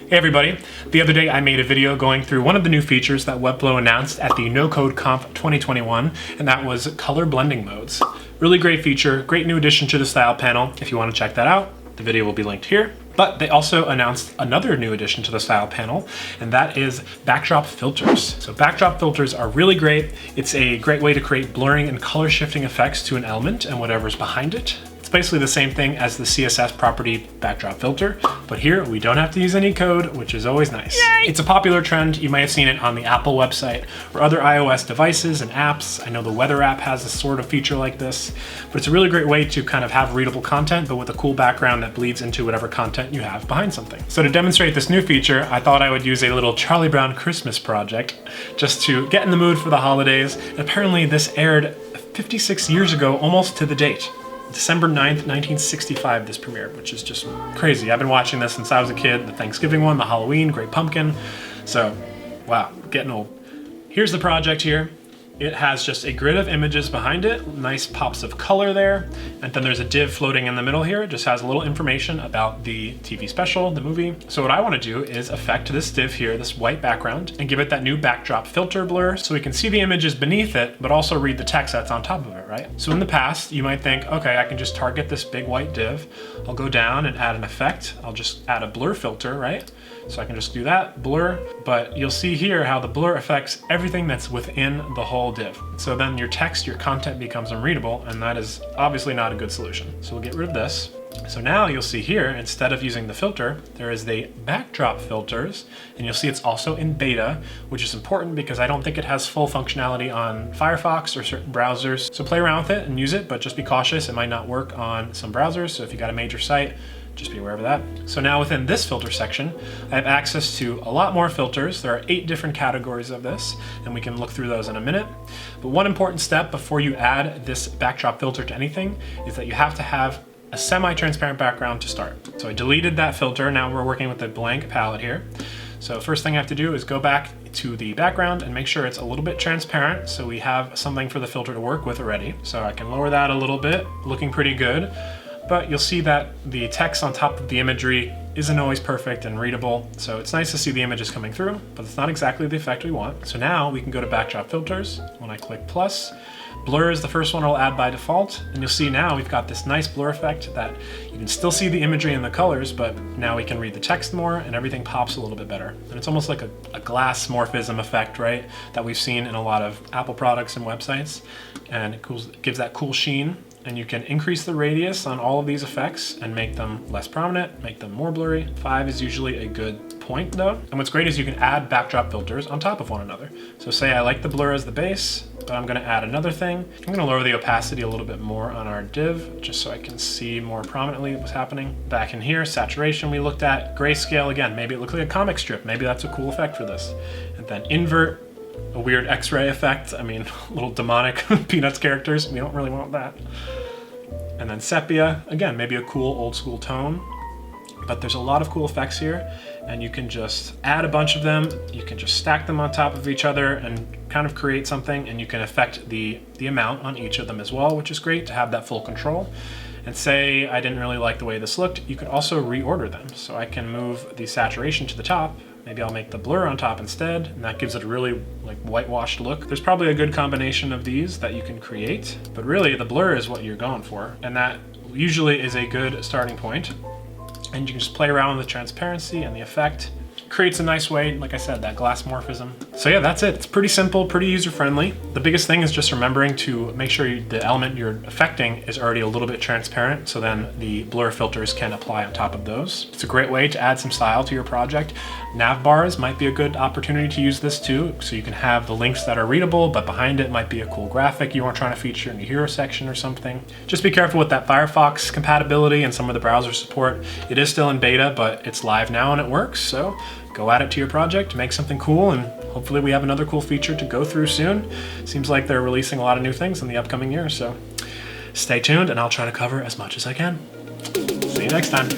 Hey everybody, the other day I made a video going through one of the new features that Webflow announced at the No-Code Conf 2021, and that was color blending modes. Really great feature, great new addition to the style panel. If you want to check that out, the video will be linked here. But they also announced another new addition to the style panel, and that is backdrop filters. So backdrop filters are really great. It's a great way to create blurring and color shifting effects to an element and whatever's behind it. It's basically the same thing as the CSS property backdrop filter, but here we don't have to use any code, which is always nice. Yay! It's a popular trend. You might have seen it on the Apple website or other iOS devices and apps. I know the weather app has a sort of feature like this, but it's a really great way to kind of have readable content, but with a cool background that bleeds into whatever content you have behind something. So to demonstrate this new feature, I thought I would use a little Charlie Brown Christmas project just to get in the mood for the holidays. And apparently this aired 56 years ago, almost to the date. December 9th, 1965, this premiered, which is just crazy. I've been watching this since I was a kid. The Thanksgiving one, the Halloween, Great Pumpkin. So, wow, getting old. Here's the project here. It has just a grid of images behind it, nice pops of color there, and then there's a div floating in the middle here. It just has a little information about the TV special, the movie. So what I want to do is affect this div here, this white background, and give it that new backdrop filter blur so we can see the images beneath it, but also read the text that's on top of it, right? So in the past, you might think, okay, I can just target this big white div. I'll go down and add an effect. I'll just add a blur filter, right? So I can just do that, blur, but you'll see here how the blur affects everything that's within the whole div. So then your text, your content becomes unreadable, and that is obviously not a good solution. So we'll get rid of this. So now you'll see here, instead of using the filter, there is the backdrop filters, and you'll see it's also in beta, which is important because I don't think it has full functionality on Firefox or certain browsers. So play around with it and use it, but just be cautious. It might not work on some browsers. So if you got a major site, just be aware of that. So now within this filter section, I have access to a lot more filters. There are 8 different categories of this, and we can look through those in a minute. But one important step before you add this backdrop filter to anything is that you have to have a semi-transparent background to start. So I deleted that filter. Now we're working with a blank palette here. So first thing I have to do is go back to the background and make sure it's a little bit transparent so we have something for the filter to work with already. So I can lower that a little bit, looking pretty good. But you'll see that the text on top of the imagery isn't always perfect and readable. So it's nice to see the images coming through, but it's not exactly the effect we want. So now we can go to backdrop filters. When I click plus, blur is the first one I'll add by default. And you'll see now we've got this nice blur effect that you can still see the imagery and the colors, but now we can read the text more and everything pops a little bit better. And it's almost like a glass morphism effect, right? That we've seen in a lot of Apple products and websites. And it gives that cool sheen. And you can increase the radius on all of these effects and make them less prominent, make them more blurry. 5 is usually a good point though. And what's great is you can add backdrop filters on top of one another. So say I like the blur as the base, but I'm gonna add another thing. I'm gonna lower the opacity a little bit more on our div, just so I can see more prominently what's happening. Back in here, saturation we looked at, grayscale again, maybe it looks like a comic strip. Maybe that's a cool effect for this. And then invert, a weird X-ray effect. I mean, little demonic Peanuts characters. We don't really want that. And then sepia, again, maybe a cool old school tone, but there's a lot of cool effects here and you can just add a bunch of them. You can just stack them on top of each other and kind of create something, and you can affect the amount on each of them as well, which is great to have that full control. And say I didn't really like the way this looked, you could also reorder them. So I can move the saturation to the top. Maybe I'll make the blur on top instead, and that gives it a really like whitewashed look. There's probably a good combination of these that you can create, but really the blur is what you're going for, and that usually is a good starting point. And you can just play around with the transparency and the effect. Creates a nice way, like I said, that glass morphism. So yeah, that's it. It's pretty simple, pretty user-friendly. The biggest thing is just remembering to make sure the element you're affecting is already a little bit transparent, so then the blur filters can apply on top of those. It's a great way to add some style to your project. Nav bars might be a good opportunity to use this too, so you can have the links that are readable, but behind it might be a cool graphic you are trying to feature in your hero section or something. Just be careful with that Firefox compatibility and some of the browser support. It is still in beta, but it's live now and it works, so go add it to your project, make something cool, and hopefully we have another cool feature to go through soon. Seems like they're releasing a lot of new things in the upcoming year, so stay tuned and I'll try to cover as much as I can. See you next time.